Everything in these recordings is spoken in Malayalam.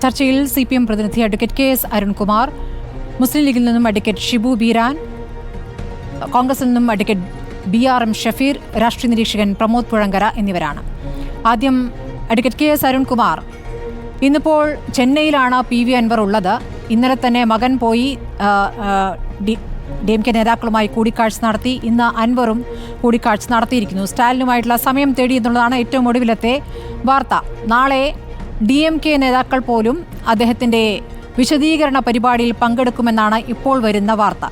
ചർച്ചയിൽ CPM പ്രതിനിധി അഡ്വക്കേറ്റ് KS അരുൺകുമാർ, മുസ്ലിം ലീഗിൽ നിന്നും അഡ്വക്കേറ്റ് ഷിബു ബീരാൻ, കോൺഗ്രസിൽ നിന്നും അഡ്വക്കേറ്റ് BRM ഷഫീർ, രാഷ്ട്രീയ നിരീക്ഷകൻ പ്രമോദ് പുഴങ്കര എന്നിവരാണ്. ആദ്യം അഡ്വക്കേറ്റ് KS അരുൺകുമാർ, ഇന്നിപ്പോൾ ചെന്നൈയിലാണ് PV അൻവർ ഉള്ളത്. ഇന്നലെ തന്നെ മകൻ പോയി DMK നേതാക്കളുമായി കൂടിക്കാഴ്ച നടത്തി. ഇന്ന് അൻവറും കൂടിക്കാഴ്ച നടത്തിയിരിക്കുന്നു. സ്റ്റാലിനുമായിട്ടുള്ള സമയം തേടി എന്നുള്ളതാണ് ഏറ്റവും ഒടുവിലത്തെ വാർത്ത. നാളെ DMK നേതാക്കൾ പോലും അദ്ദേഹത്തിൻ്റെ വിശദീകരണ പരിപാടിയിൽ പങ്കെടുക്കുമെന്നാണ് ഇപ്പോൾ വരുന്ന വാർത്ത.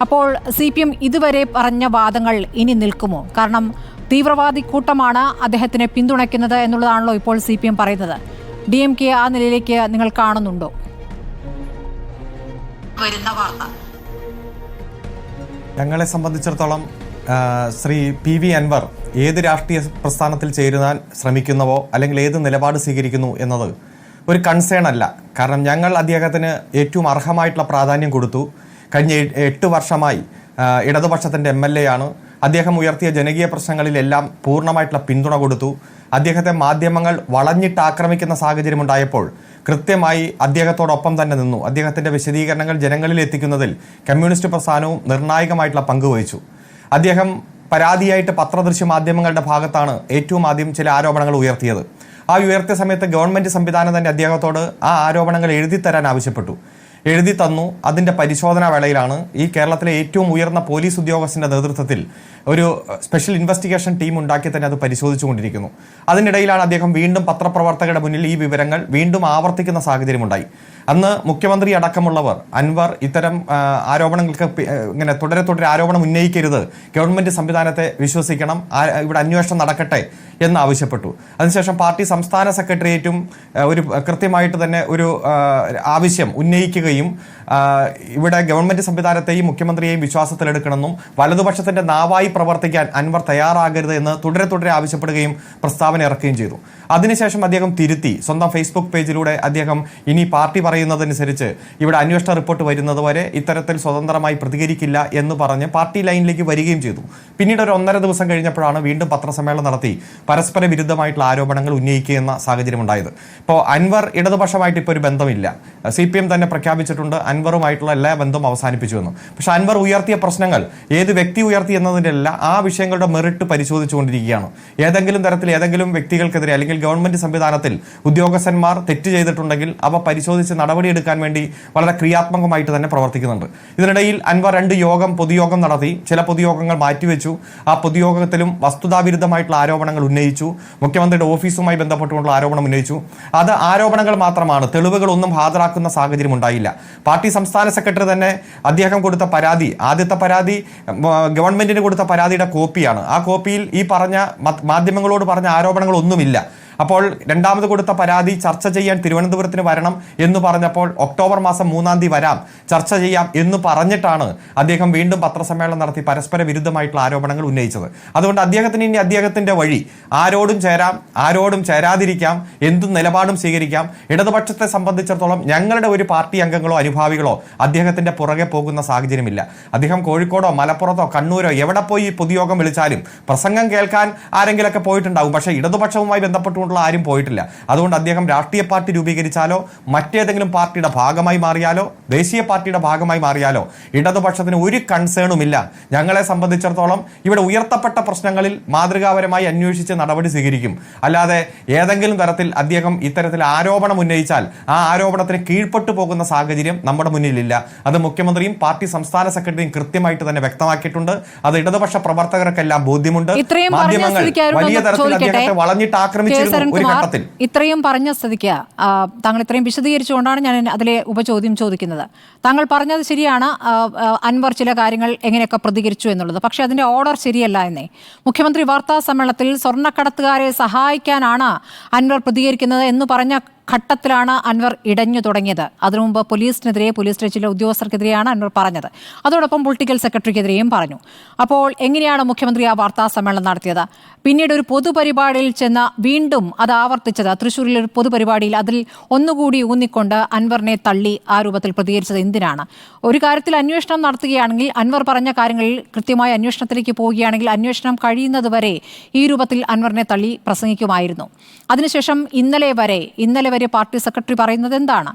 അപ്പോൾ CPM ഇതുവരെ പറഞ്ഞ വാദങ്ങൾ ഇനി നിൽക്കുമോ? കാരണം തീവ്രവാദി കൂട്ടമാണ് അദ്ദേഹത്തിനെ പിന്തുണയ്ക്കുന്നത് എന്നുള്ളതാണല്ലോ ഇപ്പോൾ CPM പറയുന്നത്. DMK ആ നിലയിലേക്ക് നിങ്ങൾ കാണുന്നുണ്ടോ? വരുന്ന വാർത്ത ഞങ്ങളെ സംബന്ധിച്ചിടത്തോളം ശ്രീ PV അൻവർ ഏത് രാഷ്ട്രീയ പ്രസ്ഥാനത്തിൽ ചേരുവാൻ ശ്രമിക്കുന്നവോ അല്ലെങ്കിൽ ഏത് നിലപാട് സ്വീകരിക്കുന്നു എന്നത് ഒരു കൺസേൺ അല്ല. കാരണം ഞങ്ങൾ അദ്ദേഹത്തിന് ഏറ്റവും അർഹമായിട്ടുള്ള പ്രാധാന്യം കൊടുത്തു. കഴിഞ്ഞ 8 വർഷമായി ഇടതുപക്ഷത്തിൻ്റെ MLA ആണ്. അദ്ദേഹം ഉയർത്തിയ ജനകീയ പ്രശ്നങ്ങളിലെല്ലാം പൂർണ്ണമായിട്ടുള്ള പിന്തുണ കൊടുത്തു. അദ്ദേഹത്തെ മാധ്യമങ്ങൾ വളഞ്ഞിട്ട് ആക്രമിക്കുന്ന സാഹചര്യമുണ്ടായപ്പോൾ കൃത്യമായി അദ്ദേഹത്തോടൊപ്പം തന്നെ നിന്നു. അദ്ദേഹത്തിൻ്റെ വിശദീകരണങ്ങൾ ജനങ്ങളിൽ എത്തിക്കുന്നതിൽ കമ്മ്യൂണിസ്റ്റ് പ്രസ്ഥാനവും നിർണായകമായിട്ടുള്ള പങ്കുവഹിച്ചു. അദ്ദേഹം പരാതിയായിട്ട് പത്രദൃശ്യ മാധ്യമങ്ങളുടെ ഭാഗത്താണ് ഏറ്റവും ആദ്യം ചില ആരോപണങ്ങൾ ഉയർത്തിയത്. ആ ഉയർത്തിയ സമയത്ത് ഗവൺമെൻറ് സംവിധാനം തന്നെ അദ്ദേഹത്തോട് ആ ആരോപണങ്ങൾ എഴുതിത്തരാൻ ആവശ്യപ്പെട്ടു. എഴുതി തന്നു. അതിൻ്റെ പരിശോധനാ വേളയിലാണ് ഈ കേരളത്തിലെ ഏറ്റവും ഉയർന്ന പോലീസ് ഉദ്യോഗസ്ഥൻ്റെ നേതൃത്വത്തിൽ ഒരു സ്പെഷ്യൽ ഇൻവെസ്റ്റിഗേഷൻ ടീം ഉണ്ടാക്കി തന്നെ അത് പരിശോധിച്ചുകൊണ്ടിരിക്കുന്നു. അതിനിടയിലാണ് അദ്ദേഹം വീണ്ടും പത്രപ്രവർത്തകരുടെ മുന്നിൽ ഈ വിവരങ്ങൾ വീണ്ടും ആവർത്തിക്കുന്ന സാഹചര്യമുണ്ടായി. അന്ന് മുഖ്യമന്ത്രി അടക്കമുള്ളവർ അൻവർ ഇത്തരം ആരോപണങ്ങൾക്ക് ഇങ്ങനെ തുടരെ ആരോപണം ഉന്നയിക്കരുത്, ഗവൺമെൻറ് സംവിധാനത്തെ വിശ്വസിക്കണം, ഇവിടെ അന്വേഷണം നടക്കട്ടെ എന്ന് ആവശ്യപ്പെട്ടു. അതിനുശേഷം പാർട്ടി സംസ്ഥാന സെക്രട്ടേറിയറ്റും ഒരു കൃത്യമായിട്ട് തന്നെ ഒരു ആവശ്യം ഉന്നയിക്കുകയും ഇവിടെ ഗവൺമെൻറ് സംവിധാനത്തെയും മുഖ്യമന്ത്രിയെയും വിശ്വാസത്തിലെടുക്കണമെന്നും വലതുപക്ഷത്തിൻ്റെ നാവായി പ്രവർത്തിക്കാൻ അൻവർ തയ്യാറാകരുത് എന്ന് തുടരെ ആവശ്യപ്പെടുകയും പ്രസ്താവന ഇറക്കുകയും ചെയ്തു. അതിനുശേഷം അദ്ദേഹം തിരുത്തി സ്വന്തം ഫേസ്ബുക്ക് പേജിലൂടെ അദ്ദേഹം ഇനി പാർട്ടി പറയുന്നതനുസരിച്ച് ഇവിടെ അന്വേഷണ റിപ്പോർട്ട് വരുന്നതുവരെ ഇത്തരത്തിൽ സ്വതന്ത്രമായി പ്രതികരിക്കില്ല എന്ന് പറഞ്ഞ് പാർട്ടി ലൈനിലേക്ക് വരികയും ചെയ്തു. പിന്നീട് ഒരു 1.5 ദിവസം കഴിഞ്ഞപ്പോഴാണ് വീണ്ടും പത്രസമ്മേളനം നടത്തി പരസ്പര വിരുദ്ധമായിട്ടുള്ള ആരോപണങ്ങൾ ഉന്നയിക്കുന്ന സാഹചര്യം ഉണ്ടായത്. ഇപ്പോൾ അൻവർ ഇടതുപക്ഷമായിട്ട് ഇപ്പോൾ ഒരു ബന്ധമില്ല. CPM തന്നെ പ്രഖ്യാപിച്ചിട്ടുണ്ട് അൻവറുമായിട്ടുള്ള എല്ലാ ബന്ധവും അവസാനിപ്പിച്ചുവെന്നും. പക്ഷെ അൻവർ ഉയർത്തിയ പ്രശ്നങ്ങൾ ഏത് വ്യക്തി ഉയർത്തി എന്നതിൻ്റെ അല്ല, ആ വിഷയങ്ങളുടെ മെറിറ്റ് പരിശോധിച്ചുകൊണ്ടിരിക്കുകയാണ്. ഏതെങ്കിലും തരത്തിൽ ഏതെങ്കിലും വ്യക്തികൾക്കെതിരെ അല്ലെങ്കിൽ ഗവൺമെന്റ് സംവിധാനത്തിൽ ഉദ്യോഗസ്ഥന്മാർ തെറ്റ് ചെയ്തിട്ടുണ്ടെങ്കിൽ അവ പരിശോധിച്ച് നടപടിയെടുക്കാൻ വേണ്ടി വളരെ ക്രിയാത്മകമായിട്ട് തന്നെ പ്രവർത്തിക്കുന്നുണ്ട്. ഇതിനിടയിൽ അൻവർ 2 പൊതുയോഗം നടത്തി. ചില പൊതുയോഗങ്ങൾ മാറ്റിവെച്ചു. ആ പൊതുയോഗത്തിലും വസ്തുതാവിരുദ്ധമായിട്ടുള്ള ആരോപണങ്ങൾ ഉന്നയിച്ചു. മുഖ്യമന്ത്രിയുടെ ഓഫീസുമായി ബന്ധപ്പെട്ടുകൊണ്ടുള്ള ആരോപണം ഉന്നയിച്ചു. അത് ആരോപണങ്ങൾ മാത്രമാണ്, തെളിവുകളൊന്നും ഹാജരാക്കുന്ന സാഹചര്യം ഉണ്ടായില്ല. പാർട്ടി സംസ്ഥാന സെക്രട്ടറി തന്നെ അദ്ദേഹം കൊടുത്ത പരാതി, ആദ്യത്തെ പരാതി ഗവൺമെന്റിന് കൊടുത്ത പരാതിയുടെ കോപ്പിയാണ്. ആ കോപ്പിയിൽ ഈ പറഞ്ഞ മാധ്യമങ്ങളോട് പറഞ്ഞ ആരോപണങ്ങളൊന്നുമില്ല. അപ്പോൾ രണ്ടാമത് കൊടുത്ത പരാതി ചർച്ച ചെയ്യാൻ തിരുവനന്തപുരത്തിന് വരണം എന്ന് പറഞ്ഞപ്പോൾ ഒക്ടോബർ മാസം 3-ാം തീയതി വരാം, ചർച്ച ചെയ്യാം എന്ന് പറഞ്ഞിട്ടാണ് അദ്ദേഹം വീണ്ടും പത്രസമ്മേളനം നടത്തി പരസ്പര വിരുദ്ധമായിട്ടുള്ള ആരോപണങ്ങൾ ഉന്നയിച്ചത്. അതുകൊണ്ട് അദ്ദേഹത്തിന് ഇനി അദ്ദേഹത്തിൻ്റെ വഴി, ആരോടും ചേരാം, ആരോടും ചേരാതിരിക്കാം, എന്തും നിലപാടും സ്വീകരിക്കാം. ഇടതുപക്ഷത്തെ സംബന്ധിച്ചിടത്തോളം ഞങ്ങളുടെ ഒരു പാർട്ടി അംഗങ്ങളോ അനുഭാവികളോ അദ്ദേഹത്തിൻ്റെ പുറകെ പോകുന്ന സാഹചര്യമില്ല. അദ്ദേഹം കോഴിക്കോടോ മലപ്പുറത്തോ കണ്ണൂരോ എവിടെ പോയി പൊതുയോഗം വിളിച്ചാലും പ്രസംഗം കേൾക്കാൻ ആരെങ്കിലൊക്കെ പോയിട്ടുണ്ടാവും. പക്ഷേ ഇടതുപക്ഷവുമായി ബന്ധപ്പെട്ടുകൊണ്ട് ആരും പോയിട്ടില്ല. അതുകൊണ്ട് അദ്ദേഹം രാഷ്ട്രീയ പാർട്ടി രൂപീകരിച്ചാലോ മറ്റേതെങ്കിലും പാർട്ടിയുടെ ഭാഗമായി മാറിയാലോ ദേശീയ പാർട്ടിയുടെ ഭാഗമായി മാറിയാലോ ഇടതുപക്ഷത്തിന് ഒരു കൺസേണുമില്ല. ഞങ്ങളെ സംബന്ധിച്ചിടത്തോളം ഇവിടെ ഉയർത്തപ്പെട്ട പ്രശ്നങ്ങളിൽ മാതൃകാപരമായി അന്വേഷിച്ച് നടപടി സ്വീകരിക്കും. അല്ലാതെ ഏതെങ്കിലും തരത്തിൽ അദ്ദേഹം ഇത്തരത്തിൽ ആരോപണം ഉന്നയിച്ചാൽ ആ ആരോപണത്തിന് കീഴ്പ്പെട്ടു പോകുന്ന സാഹചര്യം നമ്മുടെ മുന്നിലില്ല. അത് മുഖ്യമന്ത്രിയും പാർട്ടി സംസ്ഥാന സെക്രട്ടറിയും കൃത്യമായിട്ട് തന്നെ വ്യക്തമാക്കിയിട്ടുണ്ട്. അത് ഇടതുപക്ഷ പ്രവർത്തകർക്കെല്ലാം ബോധ്യമുണ്ട്. മാധ്യമങ്ങൾ വലിയ തരത്തിൽ അദ്ദേഹത്തെ വളഞ്ഞിട്ട് ആക്രമിച്ചിരുന്നു. ഇത്രയും പറഞ്ഞ സ്ഥിതിക്ക് താങ്കൾ ഇത്രയും വിശദീകരിച്ചുകൊണ്ടാണ് ഞാൻ അതിലെ ഉപചോദ്യം ചോദിക്കുന്നത്. താങ്കൾ പറഞ്ഞത് ശരിയാണ്, അൻവർ ചില കാര്യങ്ങൾ എങ്ങനെയൊക്കെ പ്രതികരിച്ചു എന്നുള്ളത്. പക്ഷേ അതിൻ്റെ ഓർഡർ ശരിയല്ല എന്നേ. മുഖ്യമന്ത്രി വാർത്താ സമ്മേളനത്തിൽ സ്വർണ്ണക്കടത്തുകാരെ സഹായിക്കാനാണ് അൻവർ പ്രതികരിക്കുന്നത് എന്ന് പറഞ്ഞ ഘട്ടത്തിലാണ് അൻവർ ഇടഞ്ഞു തുടങ്ങിയത്. അതിനു മുമ്പ് പോലീസിനെതിരെ, പോലീസിലെ ചില ഉദ്യോഗസ്ഥർക്കെതിരെയാണ് അൻവർ പറഞ്ഞത്. അതോടൊപ്പം പൊളിറ്റിക്കൽ സെക്രട്ടറിക്കെതിരെയും പറഞ്ഞു. അപ്പോൾ എങ്ങനെയാണ് മുഖ്യമന്ത്രി ആ വാർത്താ സമ്മേളനം നടത്തിയത്? പിന്നീട് ഒരു പൊതുപരിപാടിയിൽ ചെന്ന് വീണ്ടും അത് ആവർത്തിച്ചത്, തൃശ്ശൂരിലെ ഒരു പൊതുപരിപാടിയിൽ അതിൽ ഒന്നുകൂടി ഊന്നിക്കൊണ്ട് അൻവറിനെ തള്ളി ആ രൂപത്തിൽ പ്രതികരിച്ചത് എന്തിനാണ്? ഒരു കാര്യത്തിൽ അന്വേഷണം നടത്തുകയാണെങ്കിൽ, അൻവർ പറഞ്ഞ കാര്യങ്ങളിൽ കൃത്യമായ അന്വേഷണത്തിലേക്ക് പോവുകയാണെങ്കിൽ അന്വേഷണം കഴിയുന്നതുവരെ ഈ രൂപത്തിൽ അൻവറിനെ തള്ളി പ്രസംഗിക്കുമായിരുന്നു. അതിനുശേഷം ഇന്നലെ വരെ നേതാവായ പാർട്ടി സെക്രട്ടറി പറയുന്നത് എന്താണ്?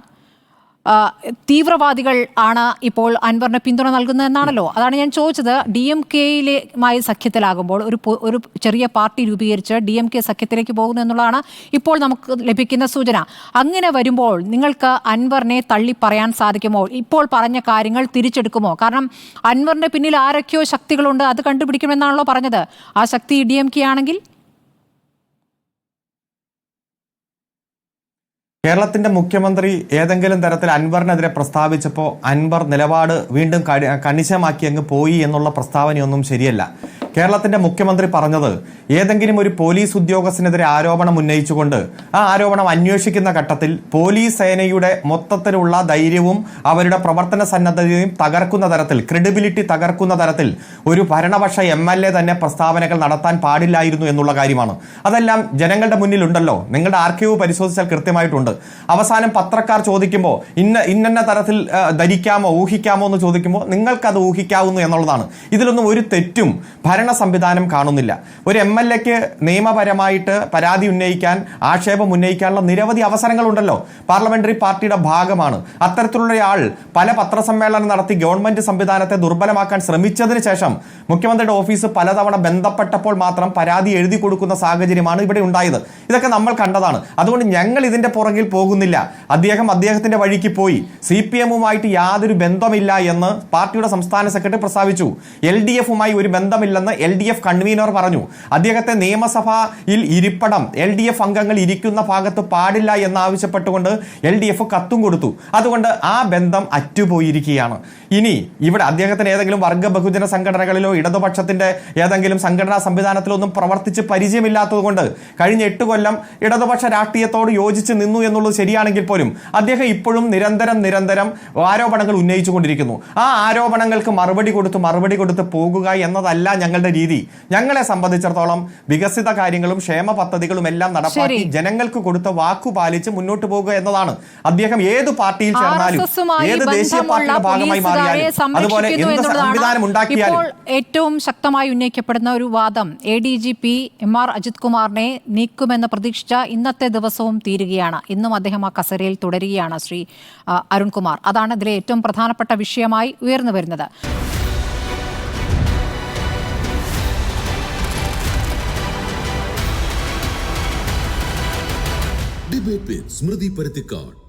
തീവ്രവാദികൾ ആണ് ഇപ്പോൾ അൻവറിന് പിന്തുണ നൽകുന്നതെന്നാണല്ലോ. അതാണ് ഞാൻ ചോദിച്ചത്. DMK-യുമായി സഖ്യത്തിലാകുമ്പോൾ ഒരു ചെറിയ പാർട്ടി രൂപീകരിച്ച് DMK സഖ്യത്തിലേക്ക് പോകുന്നു എന്നുള്ളതാണ് ഇപ്പോൾ നമുക്ക് ലഭിക്കുന്ന സൂചന. അങ്ങനെ വരുമ്പോൾ നിങ്ങൾക്ക് അൻവറിനെ തള്ളി പറയാൻ സാധിക്കുമോ? ഇപ്പോൾ പറഞ്ഞ കാര്യങ്ങൾ തിരിച്ചെടുക്കുമോ? കാരണം അൻവറിന്റെ പിന്നിൽ ആരൊക്കെയോ ശക്തികളുണ്ട്, അത് കണ്ടുപിടിക്കുമെന്നാണല്ലോ പറഞ്ഞത്. ആ ശക്തി DMK ആണെങ്കിൽ കേരളത്തിന്റെ മുഖ്യമന്ത്രി ഏതെങ്കിലും തരത്തിൽ അൻവറിനെതിരെ പ്രസ്താവിച്ചപ്പോൾ അൻവർ നിലപാട് വീണ്ടും കണിശമാക്കി അങ്ങ് പോയി എന്നുള്ള പ്രസ്താവനയൊന്നും ശരിയല്ല. കേരളത്തിന്റെ മുഖ്യമന്ത്രി പറഞ്ഞത് ഏതെങ്കിലും ഒരു പോലീസ് ഉദ്യോഗസ്ഥനെതിരെ ആരോപണം ഉന്നയിച്ചുകൊണ്ട് ആ ആരോപണം അന്വേഷിക്കുന്ന ഘട്ടത്തിൽ പോലീസ് സേനയുടെ മൊത്തത്തിലുള്ള ധൈര്യവും അവരുടെ പ്രവർത്തന സന്നദ്ധതയും തകർക്കുന്ന തരത്തിൽ, ക്രെഡിബിലിറ്റി തകർക്കുന്ന തരത്തിൽ ഒരു ഭരണപക്ഷ MLA തന്നെ പ്രസ്താവനകൾ നടത്താൻ പാടില്ലായിരുന്നു എന്നുള്ള കാര്യമാണ്. അതെല്ലാം ജനങ്ങളുടെ മുന്നിലുണ്ടല്ലോ. നിങ്ങളുടെ ആർക്കൈവ് പരിശോധിച്ചാൽ കൃത്യമായിട്ടുണ്ട്. അവസാനം പത്രക്കാർ ചോദിക്കുമ്പോൾ ഇന്ന തരത്തിൽ ധരിക്കാമോ, ഊഹിക്കാമോ എന്ന് ചോദിക്കുമ്പോൾ നിങ്ങൾക്കത് ഊഹിക്കാവുന്നു എന്നുള്ളതാണ്. ഇതിലൊന്നും ഒരു തെറ്റും ഭരണ സംവിധാനം കാണുന്നില്ല. ഒരു MLA-ക്ക് നിയമപരമായിട്ട് പരാതി ഉന്നയിക്കാൻ, ആക്ഷേപം ഉന്നയിക്കാനുള്ള നിരവധി അവസരങ്ങളുണ്ടല്ലോ. പാർലമെന്ററി പാർട്ടിയുടെ ഭാഗമാണ്. അത്തരത്തിലുള്ള ആൾ പല പത്രസമ്മേളനം നടത്തി ഗവൺമെന്റ് സംവിധാനത്തെ ദുർബലമാക്കാൻ ശ്രമിച്ചതിന് ശേഷം മുഖ്യമന്ത്രിയുടെ ഓഫീസ് പലതവണ ബന്ധപ്പെട്ടപ്പോൾ മാത്രം പരാതി എഴുതി കൊടുക്കുന്ന സാഹചര്യമാണ് ഇവിടെ ഉണ്ടായത്. ഇതൊക്കെ നമ്മൾ കണ്ടതാണ്. അതുകൊണ്ട് ഞങ്ങൾ ഇതിന്റെ പുറകിൽ പോകുന്നില്ല. അദ്ദേഹത്തിന്റെ വഴിക്ക് പോയി. CPM-ഉമായിട്ട് യാതൊരു ബന്ധമില്ല എന്ന് പാർട്ടിയുടെ സംസ്ഥാന സെക്രട്ടറി പ്രസ്താവിച്ചു. LDF-ഉമായി ഒരു ബന്ധമില്ലെന്ന് LDF കൺവീനർ പറഞ്ഞു. അദ്ദേഹത്തെ നിയമസഭയിൽ ഇരിപ്പിടം LDF അംഗങ്ങൾ ഇരിക്കുന്ന ഭാഗത്ത് പാടില്ല എന്നാവശ്യപ്പെട്ടുകൊണ്ട് LDF കത്തും കൊടുത്തു. അതുകൊണ്ട് ആ ബന്ധം അറ്റുപോയിരിക്കുകയാണ്. ഇനി ഇവിടെ അദ്ദേഹത്തിന് ഏതെങ്കിലും വർഗ ബഹുജന സംഘടനകളിലോ ഇടതുപക്ഷത്തിന്റെ ഏതെങ്കിലും സംഘടനാ സംവിധാനത്തിലോ ഒന്നും പ്രവർത്തിച്ച് പരിചയമില്ലാത്തതുകൊണ്ട് കഴിഞ്ഞ 8 കൊല്ലം ഇടതുപക്ഷ രാഷ്ട്രീയത്തോട് യോജിച്ച് നിന്നു എന്നുള്ളത് ശരിയാണെങ്കിൽ പോലും അദ്ദേഹം ഇപ്പോഴും നിരന്തരം ആരോപണങ്ങൾ ഉന്നയിച്ചുകൊണ്ടിരിക്കുന്നു. ആ ആരോപണങ്ങൾക്ക് മറുപടി കൊടുത്ത് പോകുക എന്നതല്ല ഞങ്ങളുടെ രീതി. ഞങ്ങളെ സംബന്ധിച്ചിടത്തോളം വികസിത കാര്യങ്ങളും ക്ഷേമ പദ്ധതികളും എല്ലാം നടപ്പാക്കി ജനങ്ങൾക്ക് കൊടുത്ത വാക്കു പാലിച്ച് മുന്നോട്ട് പോകുക എന്നതാണ്. അദ്ദേഹം ഏത് പാർട്ടിയിൽ ചേർന്നാലും, ഏത് ദേശീയ പാർട്ടിയുടെ ഭാഗമായി മാറിയാലും, അതുപോലെ എന്ത് സംവിധാനം ഉണ്ടാക്കിയാലും ഏറ്റവും ശക്തമായി ഉന്നയിക്കപ്പെടുന്ന ഒരു വാദം ADGP MR അജിത് കുമാറിനെ നീക്കുമെന്ന് പ്രതീക്ഷിച്ച ഇന്നത്തെ ദിവസവും തീരുകയാണ്. ഇന്നും അദ്ദേഹം ആ കസേരയിൽ തുടരുകയാണ്. ശ്രീ അരുൺകുമാർ, അതാണ് ഇതിലെ ഏറ്റവും പ്രധാനപ്പെട്ട വിഷയമായി ഉയർന്നു വരുന്നത്. ഡിബേറ്റ് വിത്ത് സ്മൃതി പരുത്തിക്കാട്.